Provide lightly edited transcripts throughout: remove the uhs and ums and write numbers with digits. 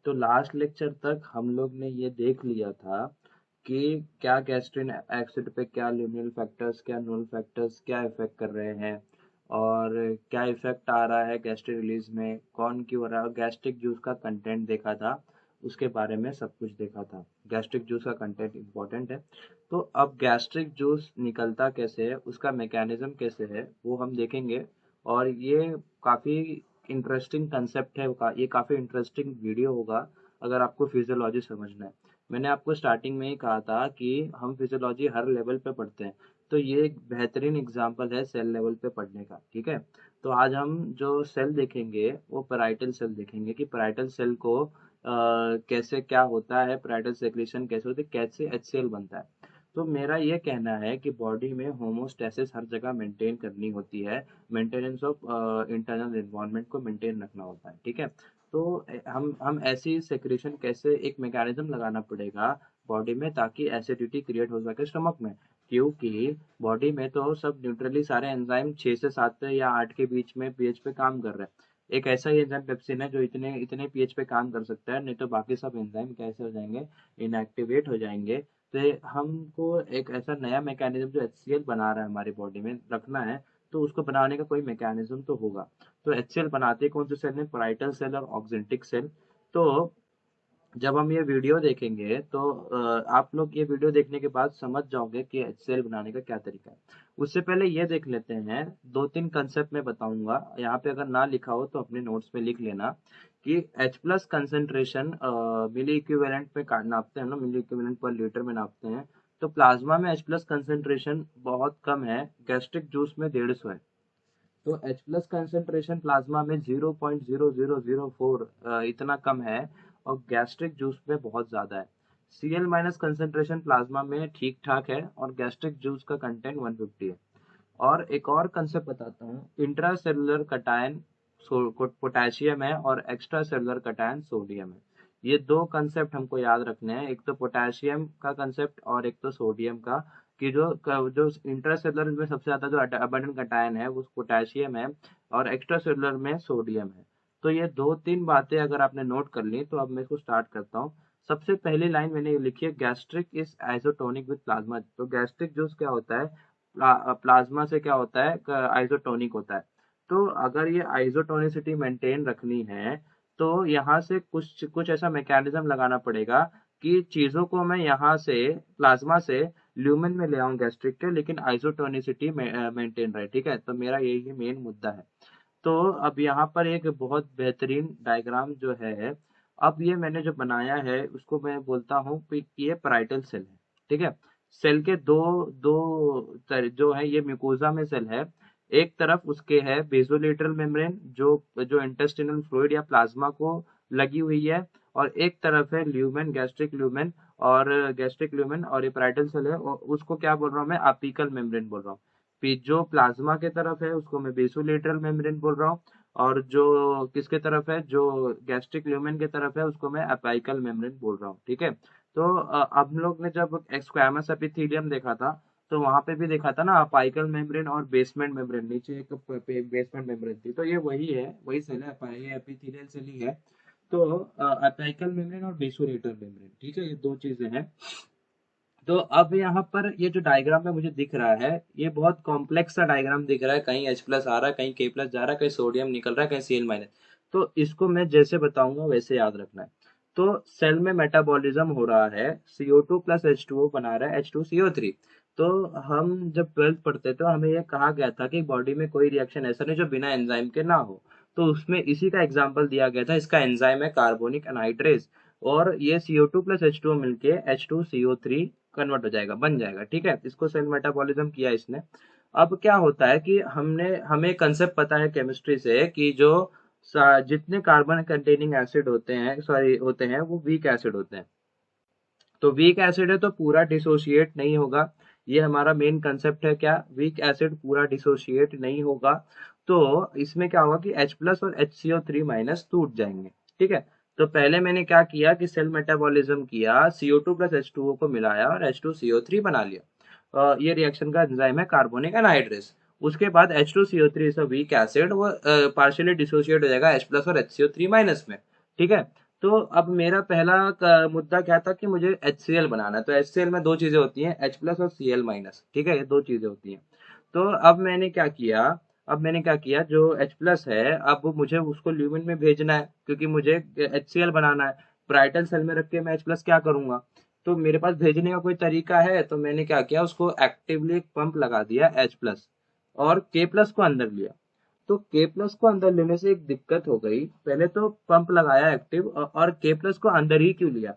तो last lecture तक हम लोग ने ये देख लिया था कि क्या गैस्ट्रिन एसिड पे क्या ल्यूमिनल फैक्टर्स, क्या नुल फैक्टर्स क्या इफेक्ट कर रहे हैं, और क्या इफेक्ट आ रहा है गैस्ट्रिक रिलीज में, कौन क्यों हो रहा है। गैस्ट्रिक जूस का कंटेंट देखा था, उसके बारे में सब कुछ देखा था। गैस्ट्रिक जूस का कंटेंट इम्पोर्टेंट है। तो अब गैस्ट्रिक जूस निकलता कैसे है, उसका मैकेनिज्म कैसे है, वो हम देखेंगे। और ये काफ़ी इंटरेस्टिंग कंसेप्ट है, ये काफ़ी इंटरेस्टिंग वीडियो होगा अगर आपको फिजियोलॉजी समझना है। मैंने आपको स्टार्टिंग में ही कहा था कि हम फिजियोलॉजी हर लेवल पे पढ़ते हैं, तो ये एक बेहतरीन एग्जाम्पल है सेल लेवल पे पढ़ने का। ठीक है, तो आज हम जो सेल देखेंगे वो पैराइटल सेल देखेंगे कि पैराइटल सेल को कैसे क्या होता है, पैराइटल सेक्रेशन कैसे होती है, कैसे HCl बनता है। तो मेरा ये कहना है कि बॉडी में होमोस्टेसिस हर जगह मेंटेन करनी होती है, मेंटेनेंस ऑफ इंटरनल एनवायरनमेंट को मेंटेन रखना होता है। ठीक है, तो हम ऐसी सेक्रेशन कैसे, एक मैकेनिज्म लगाना पड़ेगा बॉडी में ताकि एसिडिटी क्रिएट हो सके स्टमक में। क्योंकि बॉडी में तो सब न्यूट्रली सारे एंजाइम 6 से 7 या 8 के बीच में पीएच पे काम कर रहे हैं। एक ऐसा ही एंजाइम पेप्सिन है जो इतने इतने पीएच पे काम कर सकता है, नहीं तो बाकी सब एंजाइम कैसे हो जाएंगे, इनएक्टिवेट हो जाएंगे। तो हमको एक ऐसा नया मैकेनिज्म जो HCl बना रहा है हमारी बॉडी में रखना है, तो उसको बनाने का कोई मैकेनिज्म तो होगा। तो HCl बनाते कौन से सेल ने, पैराइटल सेल और ऑक्जेंटिक सेल। तो जब हम ये वीडियो देखेंगे तो आप लोग ये वीडियो देखने के बाद समझ जाओगे कि HCl बनाने का क्या तरीका है। उससे पहले ये देख लेते हैं, दो तीन कंसेप्ट मैं बताऊंगा, यहाँ पे अगर ना लिखा हो तो अपने नोट्स में लिख लेना कि H प्लस कंसेंट्रेशन मिली इक्विवेलेंट में नापते हैं ना, मिली इक्विवेलेंट पर लीटर में नापते हैं। तो प्लाज्मा में H प्लस कंसेंट्रेशन बहुत कम है, गैस्ट्रिक जूस में 150 है। तो H प्लस कंसेंट्रेशन प्लाज्मा में 0.0004 इतना कम है, और गैस्ट्रिक जूस में बहुत ज़्यादा है। Cl माइनस कंसेंट्रेशन प्लाज्मा में ठीक ठाक है, और गैस्ट्रिक जूस का कंटेंट 150 है। और एक और कंसेप्ट बताता हूँ, इंट्रासेलुलर कटायन पोटेशियम है और एक्स्ट्रा सेलुलर कटायन सोडियम है। ये दो कंसेप्ट हमको याद रखने हैं, एक तो पोटेशियम का कंसेप्ट और एक तो सोडियम का। कि जो इंट्रासेलुलर में सबसे ज्यादा जो अबंडेंट कटायन है वो पोटेशियम है, और एक्स्ट्रा सेलुलर में सोडियम है। तो ये दो तीन बातें अगर आपने नोट कर ली, तो अब मैं इसको स्टार्ट करता हूँ। सबसे पहली लाइन मैंने ये लिखी है, gastric is isotonic with plasma. तो गैस्ट्रिक जूस क्या होता है, प्लाज्मा से क्या होता है, आइसोटोनिक होता है। तो अगर ये आइसोटोनिसिटी मेंटेन रखनी है, तो यहाँ से कुछ कुछ ऐसा मैकेनिज्म लगाना पड़ेगा कि चीजों को मैं यहाँ से प्लाज्मा से ल्यूमेन में ले आऊं गैस्ट्रिक के, लेकिन आइसोटोनिसिटी मेंटेन रहे। ठीक है, तो मेरा यही मेन मुद्दा है। तो अब यहाँ पर एक बहुत बेहतरीन डायग्राम जो है, अब ये मैंने जो बनाया है उसको मैं बोलता हूँ कि ये पैराइटल सेल है। ठीक है, सेल के दो दो जो है, ये म्यूकोजा में सेल है। एक तरफ उसके है बेसोलेटरल मेम्ब्रेन जो जो इंटेस्टिनल फ्लूइड या प्लाज्मा को लगी हुई है, और एक तरफ है ल्यूमेन, गैस्ट्रिक ल्यूमेन, और ये पैराइटल सेल है, और उसको क्या बोल रहा हूँ मैं, अपिकल मेम्ब्रेन बोल रहा हूँ। जो प्लाज्मा के तरफ है उसको मैं बेसोलेटरल मेम्ब्रेन बोल रहा हूँ, और जो किसके तरफ है, जो गैस्ट्रिक ल्यूमेन के तरफ है, उसको मैं अपाइकल मेम्ब्रेन बोल रहा हूँ। ठीक है, तो अब हम लोग ने जब स्क्वैमस एपिथेलियम देखा था, तो वहां पे भी देखा था ना, अपाइकल मेम्ब्रेन और बेसमेंट मेम्ब्रेन, नीचे एक बेसमेंट मेम्ब्रेन थी। तो ये वही है, वही सेल है, ये एपिथेलियल सेल ही है। तो अपाइकल मेम्ब्रेन और बेसोलेटरल मेम्ब्रेन, ठीक है, ये दो चीजें हैं। तो अब यहाँ पर ये जो डायग्राम में मुझे दिख रहा है, ये बहुत कॉम्प्लेक्स सा डायग्राम दिख रहा है, कहीं H प्लस आ रहा है, कहीं K प्लस जा रहा है, कहीं सोडियम निकल रहा है, कहीं Cl माइनस। तो इसको मैं जैसे बताऊंगा वैसे याद रखना है। तो सेल में मेटाबॉलिज्म हो रहा है, CO2 प्लस H2O बना रहा है H2CO3। तो हम जब 12th पढ़ते तो हमें यह कहा गया था कि बॉडी में कोई रिएक्शन ऐसा नहीं जो बिना एंजाइम के ना हो। तो उसमें इसी का एग्जाम्पल दिया गया था, इसका एंजाइम है कार्बोनिक एनहाइड्रेज, और ये CO2 प्लस H2O मिलके H2CO3 कन्वर्ट हो जाएगा, बन जाएगा। ठीक है, इसको सेल मेटाबॉलिज्म किया इसने। अब क्या होता है कि हमें कंसेप्ट पता है केमिस्ट्री से कि जो जितने कार्बन कंटेनिंग एसिड होते हैं, सॉरी होते हैं, वो वीक एसिड होते हैं। तो वीक एसिड है तो पूरा डिसोशिएट नहीं होगा। ये हमारा मेन कंसेप्ट है, क्या, वीक एसिड पूरा डिसोशिएट नहीं होगा। तो इसमें क्या होगा कि H प्लस और HCO3 माइनस टूट जाएंगे। ठीक है, तो पहले मैंने क्या किया कि सेल मेटाबॉलिज्म किया, CO2 प्लस H2O को मिलाया और H2CO3 बना लिया। ये रिएक्शन का एंजाइम है कार्बोनिक एनहाइड्रेस। उसके बाद H2CO3 is a weak acid, वो पार्शियली डिसोशिएट हो जाएगा H प्लस और HCO3 माइनस में। ठीक है, तो अब मेरा पहला मुद्दा क्या था कि मुझे HCl बनाना है। तो HCl में दो चीजें होती हैं, H प्लस और Cl माइनस, ठीक है, ये दो चीजें होती हैं। तो अब मैंने क्या किया, जो H प्लस है अब मुझे उसको ल्यूमेन में भेजना है, क्योंकि मुझे HCl बनाना है। ब्राइटल सेल में रख के मैं H प्लस क्या करूंगा? तो मेरे पास भेजने का कोई तरीका है, तो मैंने क्या किया, उसको एक्टिवली एक पंप लगा दिया H प्लस, और K प्लस को अंदर लिया। तो के प्लस को अंदर लेने से एक दिक्कत हो गई। पहले तो पंप लगाया एक्टिव, और के प्लस को अंदर ही क्यों लिया?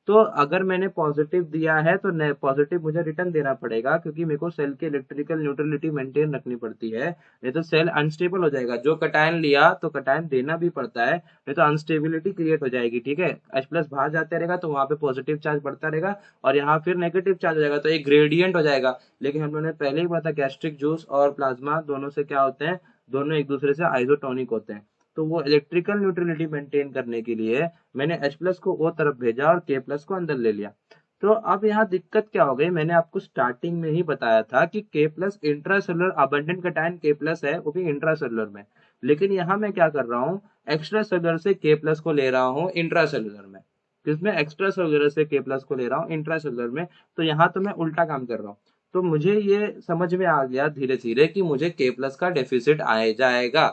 तो अगर मैंने पॉजिटिव दिया है तो पॉजिटिव मुझे रिटर्न देना पड़ेगा, क्योंकि मेरे को सेल की इलेक्ट्रिकल न्यूट्रलिटी मेंटेन रखनी पड़ती है, नहीं तो सेल अनस्टेबल हो जाएगा। जो कटायन लिया तो कटायन देना भी पड़ता है, नहीं तो अनस्टेबिलिटी क्रिएट हो जाएगी, ठीक है। H प्लस बाहर जाते रहेगा तो वहां पे पॉजिटिव चार्ज बढ़ता रहेगा, और यहाँ फिर नेगेटिव चार्ज हो जाएगा, तो एक ग्रेडियंट हो जाएगा। लेकिन हम लोगों ने पहले ही पता, गैस्ट्रिक जूस और प्लाज्मा दोनों से क्या होते हैं, दोनों एक दूसरे से आइसोटोनिक होते हैं। तो वो इलेक्ट्रिकल न्यूट्रलिटी मेंटेन करने के लिए मैंने H प्लस को वो तरफ भेजा और K प्लस को अंदर ले लिया। तो अब यहाँ दिक्कत क्या हो गई, मैंने आपको स्टार्टिंग में ही बताया था कि K plus intracellular abundant cation K plus है, वो भी इंट्रासेलुलर में। लेकिन यहाँ मैं क्या कर रहा हूँ, एक्स्ट्रा सेलुलर से K प्लस को ले रहा हूँ इंट्रासेलुलर में, किसमें, एक्स्ट्रा सेलुलर से K प्लस को ले रहा हूँ इंट्रासेलुलर में। तो यहाँ तो मैं उल्टा काम कर रहा हूँ। तो मुझे ये समझ में आ गया धीरे धीरे कि मुझे के प्लस का डेफिसिट आ जाएगा।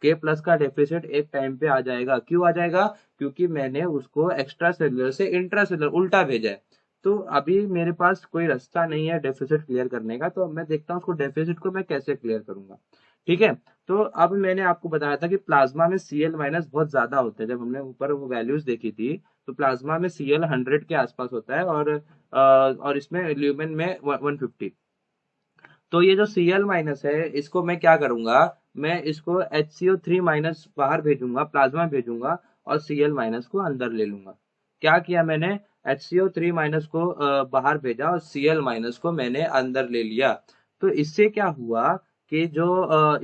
के प्लस का डेफिसिट एक टाइम पे आ जाएगा। क्यों आ जाएगा? क्योंकि मैंने उसको एक्स्ट्रा सेलुलर से इंट्रा सेलुलर उल्टा भेजा है। तो अभी मेरे पास कोई रास्ता नहीं है डेफिसिट क्लियर करने का, तो अब मैं देखता हूँ उसको डेफिसिट को मैं कैसे क्लियर करूंगा। ठीक है। तो अब मैंने आपको बताया था कि प्लाज्मा में Cl माइनस बहुत ज्यादा होते हैं। जब हमने ऊपर वो वैल्यूज देखी थी, तो प्लाज्मा में Cl 100 के आसपास होता है, और इसमें ल्यूमेन में 150। तो ये जो Cl माइनस है, इसको मैं क्या करूंगा, मैं इसको HCO3 माइनस बाहर भेजूंगा, प्लाज्मा भेजूंगा, और Cl माइनस को अंदर ले लूंगा। क्या किया मैंने, HCO3 माइनस को बाहर भेजा और Cl माइनस को मैंने अंदर ले लिया। तो इससे क्या हुआ कि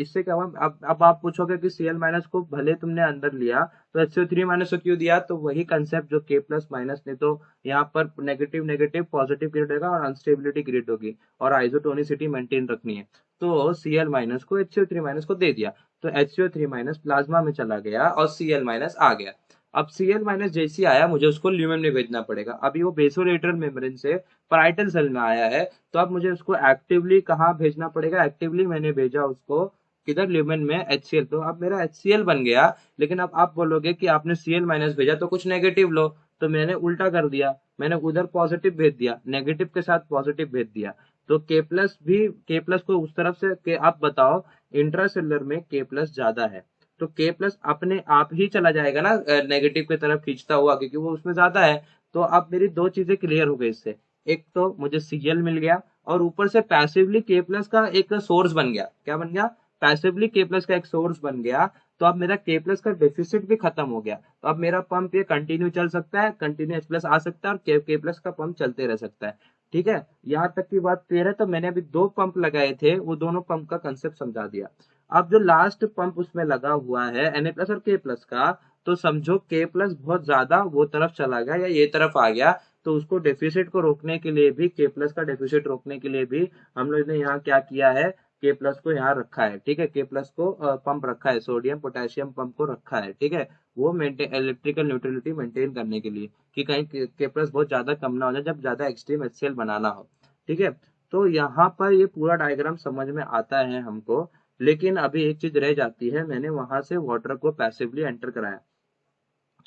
इससे क्या हुआ, अब आप पूछोगे कि Cl माइनस को भले तुमने अंदर लिया, तो HCO3 माइनस को क्यों दिया? तो वही कंसेप्ट जो K प्लस माइनस ने, तो यहाँ पर नेगेटिव नेगेटिव पॉजिटिव क्रिएट होगा और अनस्टेबिलिटी क्रिएट होगी, और आइसोटोनिसिटी मेंटेन रखनी है। तो Cl माइनस को HCO3 माइनस को दे दिया, तो HCO3 माइनस प्लाज्मा में चला गया और Cl माइनस आ गया। अब Cl माइनस जैसे ही आया, मुझे उसको ल्यूमेन में भेजना पड़ेगा। अभी वो बेसोलेटरल मेम्ब्रेन से पैराइटल सेल में आया है, तो अब मुझे उसको एक्टिवली कहाँ भेजना पड़ेगा? एक्टिवली मैंने भेजा उसको किधर, ल्यूमेन में HCl। तो अब मेरा HCl बन गया। लेकिन अब आप बोलोगे कि आपने Cl माइनस भेजा तो कुछ नेगेटिव लो, तो मैंने उल्टा कर दिया, मैंने उधर पॉजिटिव भेज दिया, नेगेटिव के साथ पॉजिटिव भेज दिया। तो के प्लस को उस तरफ से के, आप बताओ, इंट्रासेलुलर में के प्लस ज्यादा है, तो के प्लस अपने आप ही चला जाएगा ना नेगेटिव की तरफ खींचता हुआ, क्योंकि वो उसमें ज्यादा है। तो अब मेरी दो चीजें क्लियर हो गई इससे, एक तो मुझे Cl मिल गया, और ऊपर से पैसिवली के प्लस का एक सोर्स बन गया। क्या बन गया? पैसिवली के प्लस का एक सोर्स बन गया। तो अब मेरा के प्लस का डेफिसिट भी खत्म हो गया। तो अब मेरा पंप ये कंटिन्यू चल सकता है, कंटिन्यू H प्लस आ सकता है, और के प्लस का पंप चलते रह सकता है। ठीक है, यहाँ तक की बात क्लियर है। तो मैंने अभी दो पंप लगाए थे, वो दोनों पंप का कंसेप्ट समझा दिया। अब जो लास्ट पंप उसमें लगा हुआ है Na प्लस और के प्लस का, तो समझो के प्लस बहुत ज्यादा वो तरफ चला गया या ये तरफ आ गया, तो उसको डेफिसिट को रोकने के लिए भी, के प्लस का डेफिसिट रोकने के लिए भी हम लोग ने यहाँ क्या किया है, के प्लस को यहाँ रखा है। ठीक है, के प्लस को पंप रखा है, सोडियम पोटेशियम पंप को रखा है। ठीक है, वो मेंटेन इलेक्ट्रिकल न्यूट्रलिटी मेंटेन करने के लिए, कि कहीं के प्लस बहुत ज्यादा कम ना हो जाए जब ज्यादा एक्सट्रीम HCl बनाना हो। ठीक है, तो यहाँ पर ये पूरा डायग्राम समझ में आता है हमको। लेकिन अभी एक चीज रह जाती है, मैंने वहां से वाटर को पैसिवली एंटर कराया।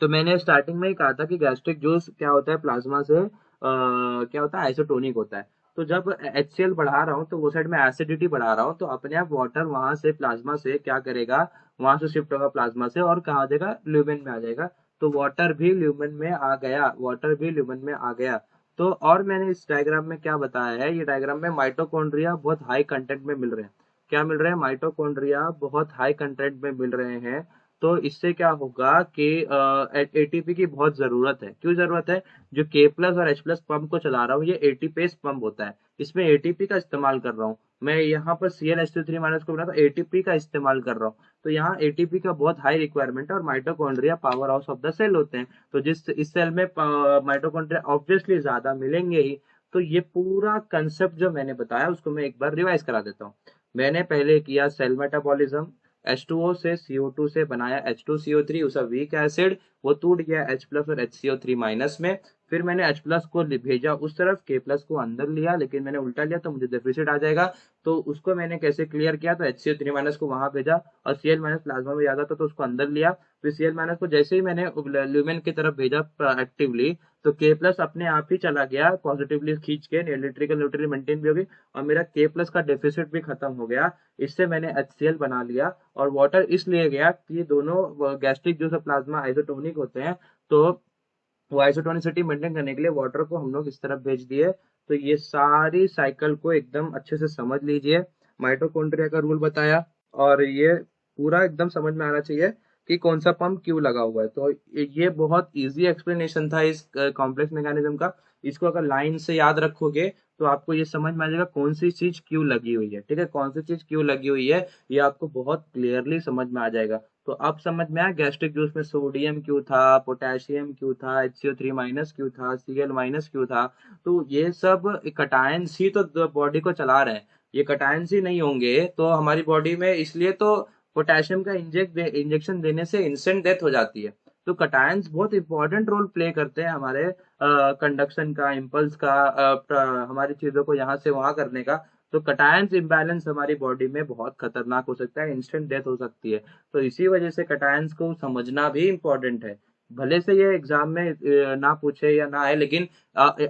तो मैंने स्टार्टिंग में ही कहा था कि गैस्ट्रिक जूस क्या होता है, प्लाज्मा से क्या होता है, आइसोटोनिक होता है। तो जब HCl बढ़ा रहा हूँ, तो वो साइड में एसिडिटी बढ़ा रहा हूँ, तो अपने आप वाटर वहां से प्लाज्मा से क्या करेगा, वहां से शिफ्ट होगा प्लाज्मा से, और कहा जाएगा, ल्यूमेन में आ जाएगा। तो वाटर भी ल्यूमेन में आ गया, वाटर भी ल्यूमेन में आ गया। तो और मैंने इस डायग्राम में क्या बताया है, ये डायग्राम में माइटोकॉन्ड्रिया बहुत हाई कंटेंट में मिल रहे हैं। क्या मिल रहे हैं? माइटोकॉन्ड्रिया बहुत हाई कंटेंट में मिल रहे हैं। तो इससे क्या होगा कि एटीपी की बहुत जरूरत है। क्यों जरूरत है? जो के प्लस और H प्लस पंप को चला रहा हूँ, ये एटीपी पंप होता है, इसमें एटीपी का इस्तेमाल कर रहा हूँ मैं। यहाँ पर ClH3 माइनस को बना तो एटीपी का इस्तेमाल कर रहा हूँ। तो यहाँ एटीपी का बहुत हाई रिक्वायरमेंट है, और mitochondria power house of the cell होते हैं। तो जिस इस सेल में माइटोकॉन्ड्रिया ऑब्वियसली ज्यादा मिलेंगे ही। तो ये पूरा कंसेप्ट जो मैंने बताया, उसको मैं एक बार रिवाइज करा देता हूँ। मैंने पहले किया सेल मेटाबॉलिज्म, H2O से CO2 से बनाया H2CO3, उसका वीक एसिड, वो टूट गया H प्लस और HCO3 माइनस में। फिर मैंने H प्लस को भेजा उस तरफ, K प्लस को अंदर लिया, लेकिन मैंने उल्टा लिया तो मुझे डेफिसिट आ जाएगा। तो उसको मैंने कैसे क्लियर किया, तो HCO3 माइनस को वहां भेजा और Cl माइनस प्लाज्मा में ज्यादा था तो उसको अंदर लिया। फिर Cl माइनस को जैसे ही मैंने ल्यूमेन की तरफ भेजा एक्टिवली, तो K प्लस अपने आप ही चला गया पॉजिटिवली खींच के, इलेक्ट्रिकल न्यूट्रल मेंटेन भी हो गई और मेरा K प्लस का डेफिसिट भी खत्म हो गया। इससे मैंने HCl बना लिया। और वाटर इसलिए गया कि दोनों गैस्ट्रिक जो प्लाज्मा आइसोटोनिक होते हैं, तो वो आइसोटोनिसिटी मेंटेन करने के लिए वाटर को हम लोग इस तरफ भेज दिए। तो ये सारी साइकिल को एकदम अच्छे से समझ लीजिए। माइटोकॉन्ड्रिया का रूल बताया और ये पूरा एकदम समझ में आना चाहिए कि कौन सा पंप क्यों लगा हुआ है। तो ये बहुत इजी एक्सप्लेनेशन था इस कॉम्प्लेक्स मैकेनिज्म का। इसको अगर लाइन से याद रखोगे तो आपको ये समझ में आ जाएगा कौन सी चीज क्यों लगी हुई है। ठीक है, कौन सी चीज क्यों लगी हुई है ये आपको बहुत क्लियरली समझ में आ जाएगा। तो अब समझ में आया गैस्ट्रिक जूस में सोडियम क्यों था, पोटेशियम क्यों था, HCO3 माइनस क्यों था, Cl माइनस क्यों था। तो ये सब कटायंस ही तो बॉडी को चला रहे हैं। ये कटायंस ही नहीं होंगे तो हमारी बॉडी में, इसलिए तो पोटेशियम का इंजेक्शन देने से इंस्टेंट डेथ हो जाती है। तो कटायंस बहुत इंपॉर्टेंट रोल प्ले करते हैं हमारे कंडक्शन का, इम्पल्स का, हमारी चीजों को यहाँ से वहां करने का। तो कटायंस इम्बैलेंस हमारी बॉडी में बहुत खतरनाक हो सकता है, इंस्टेंट डेथ हो सकती है। तो इसी वजह से कटायंस को समझना भी इम्पोर्टेंट है। भले से ये एग्जाम में ना पूछे या ना आए, लेकिन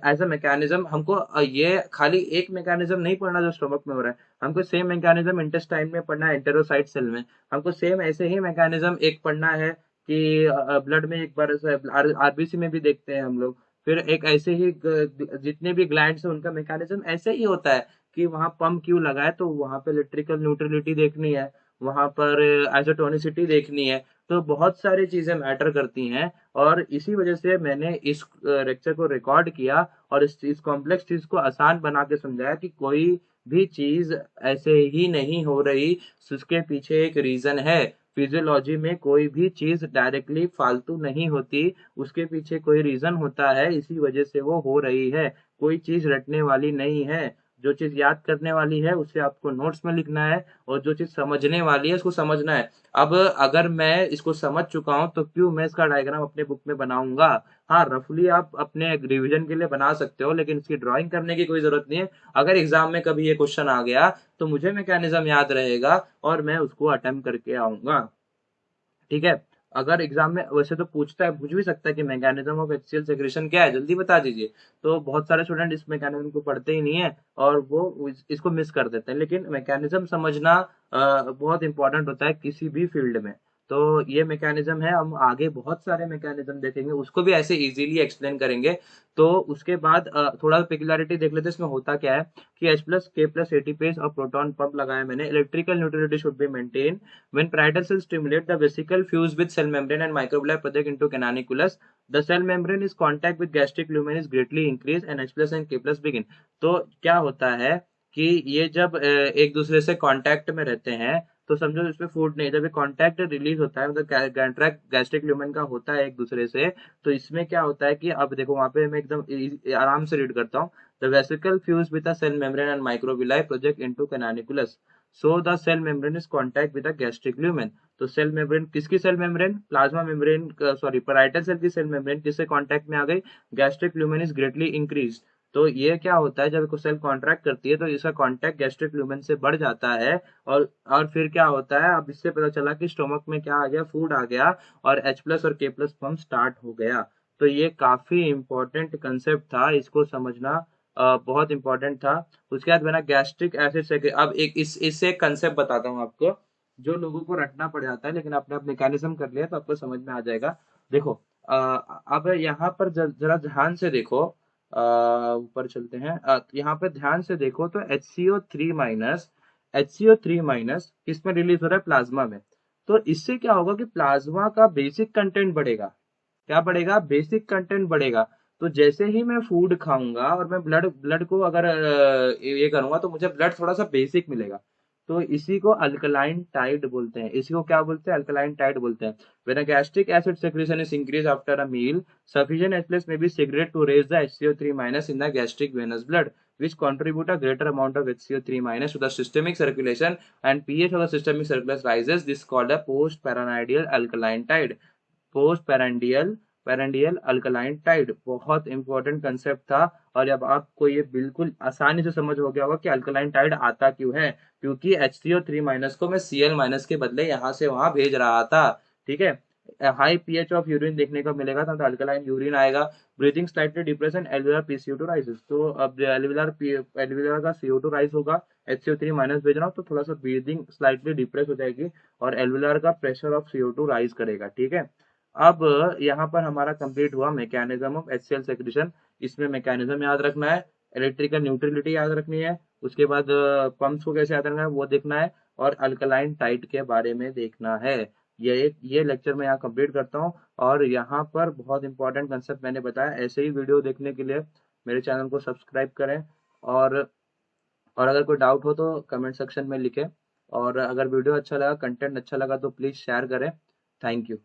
एज अ मैकेनिज्म हमको ये खाली एक मैकेनिज्म नहीं पढ़ना जो स्टोमक में हो रहा है, हमको सेम मैकेनिज्म इंटेस्टाइन में पढ़ना है, एंटेरोसाइट सेल में। हमको सेम ऐसे ही मैकेनिज्म एक पढ़ना है कि ब्लड में एक बार आरबीसी में भी देखते हैं हम लोग। फिर एक ऐसे ही जितने भी ग्लैंड्स है उनका मैकेनिज्म ऐसे ही होता है कि वहां पंप क्यों लगा है, तो वहां पे इलेक्ट्रिकल न्यूट्रलिटी देखनी है, वहां पर आइसोटोनिसिटी देखनी है। तो बहुत सारी चीजें मैटर करती हैं और इसी वजह से मैंने इस लेक्चर को रिकॉर्ड किया और इस कॉम्प्लेक्स चीज को आसान बना के समझाया कि कोई भी चीज ऐसे ही नहीं हो रही, उसके पीछे एक रीजन है। फिजियोलॉजी में कोई भी चीज डायरेक्टली फालतू नहीं होती, उसके पीछे कोई रीजन होता है, इसी वजह से वो हो रही है। कोई चीज रटने वाली नहीं है। जो चीज याद करने वाली है उसे आपको नोट्स में लिखना है और जो चीज समझने वाली है उसको समझना है। अब अगर मैं इसको समझ चुका हूं तो क्यों मैं इसका डायग्राम अपने बुक में बनाऊंगा। हाँ, रफली आप अपने रिवीजन के लिए बना सकते हो, लेकिन इसकी ड्राइंग करने की कोई जरूरत नहीं है। अगर एग्जाम में कभी ये क्वेश्चन आ गया तो मुझे मैकेनिज्म याद रहेगा और मैं उसको अटेम्प्ट करके आऊंगा। ठीक है। अगर एग्जाम में वैसे तो पूछ भी सकता है कि मैकेनिज्म ऑफ HCl सेक्रेशन क्या है, जल्दी बता दीजिए। तो बहुत सारे स्टूडेंट इस मैकेनिज्म को पढ़ते ही नहीं है और वो इसको मिस कर देते हैं। लेकिन मैकेनिज्म समझना बहुत इंपॉर्टेंट होता है किसी भी फील्ड में। तो ये मैकेनिज्म है, हम आगे बहुत सारे मैकेनिज्म देखेंगे, उसको भी ऐसे इजीली एक्सप्लेन करेंगे। तो उसके बाद थोड़ा पेक्युलरिटी देख लेते हैं इसमें होता क्या है कि H plus K plus ATPase और प्रोटॉन पंप लगाया मैंने। Electrical neutrality should be maintain when parietal cells stimulate the vesicle fuse with cell membrane and microvilli project into canalicus. The cell membrane is contact with gastric lumen is greatly increased and H plus and K plus begin. तो क्या होता है कि ये जब एक दूसरे से कांटेक्ट में रहते हैं तो समझो इसमें फूड नहीं, जब ये कांटेक्ट रिलीज होता है, मतलब कॉन्ट्रैक्ट गैस्ट्रिक ल्यूमेन का होता है एक दूसरे से, तो इसमें क्या होता है कि अब देखो वहां पे मैं एकदम आराम से रीड करता हूँ। The vesicle fuse with the cell membrane and microvilli project into canaliculus, so the cell membrane is contact with the gastric lumen. तो सेल मेम्ब्रेन किसकी cell membrane, plasma membrane, sorry parietal cell की cell membrane किससे contact में आ गई, gastric lumen is greatly increase. तो ये क्या होता है, जब सेल कॉन्ट्रैक्ट करती है तो इसका कांटेक्ट गैस्ट्रिक ल्यूमेन से बढ़ जाता है और फिर क्या होता है, अब इससे पता चला कि स्टोमक में क्या आ गया, फूड आ गया और H प्लस और K प्लस पंप स्टार्ट हो गया। तो ये काफी इंपॉर्टेंट कंसेप्ट था, इसको समझना बहुत इंपॉर्टेंट था। उसके बाद बना गैस्ट्रिक एसिड से। अब एक इससे एक कंसेप्ट बताता हूँ आपको जो लोगों को रटना पड़ जाता है, लेकिन आपने अब मैकेनिज्म कर लिया तो आपको समझ में आ जाएगा। देखो अब यहाँ पर जरा ध्यान से देखो, ऊपर चलते हैं। यहाँ पे ध्यान से देखो तो HCO3 माइनस किसमें रिलीज हो रहा है, प्लाज्मा में। तो इससे क्या होगा कि प्लाज्मा का बेसिक कंटेंट बढ़ेगा। क्या बढ़ेगा, बेसिक कंटेंट बढ़ेगा। तो जैसे ही मैं फूड खाऊंगा और मैं ब्लड ब्लड को अगर ये करूंगा तो मुझे ब्लड थोड़ा सा बेसिक मिलेगा। तो इसी को अल्कलाइन टाइड बोलते हैं। इसी को क्या बोलते हैं? अल्कलाइन टाइड बोलते हैं। When a gastric acid secretion is increase after a meal, sufficient H+ may be secreted to raise the HCO3- in the gastric venous blood, which contribute a greater amount of HCO3- to the systemic circulation, and pH of the systemic circulation rises. This is called a postprandial alkaline tide. Post prandial alkaline tide बहुत important concept था। और अब आपको ये बिल्कुल आसानी से समझ हो गया होगा कि अल्कलाइन टाइड आता क्यों है, क्योंकि HCO3- को मैं Cl- के बदले यहाँ से वहां भेज रहा था। ठीक है, हाई पीएच ऑफ यूरिन देखने को मिलेगा तो अल्कलाइन यूरिन आएगा। Breathing slightly depression, alveolar PCO2 rises. तो अब एल्वियुलर का CO2 राइज होगा, HCO3- भेज रहा हूँ तो थोड़ा सा ब्रीदिंग स्लाइटली डिप्रेस हो जाएगी और एल्वियुलर का प्रेशर ऑफ CO2 राइज करेगा। ठीक है, अब यहाँ पर हमारा कंप्लीट हुआ मैकेनिज्म ऑफ HCl सेक्रेशन। इसमें मैकेनिज्म याद रखना है, इलेक्ट्रिकल न्यूट्रलिटी याद रखनी है, उसके बाद पंप्स को कैसे याद रखना है वो देखना है, और अल्कलाइन टाइड के बारे में देखना है। ये लेक्चर मैं यहाँ कंप्लीट करता हूँ। और यहाँ पर बहुत इंपॉर्टेंट कंसेप्ट मैंने बताया। ऐसे ही वीडियो देखने के लिए मेरे चैनल को सब्सक्राइब करें, और और अगर कोई डाउट हो तो कमेंट सेक्शन में लिखें। और अगर वीडियो अच्छा लगा, कंटेंट अच्छा लगा तो प्लीज़ शेयर करें। Thank you.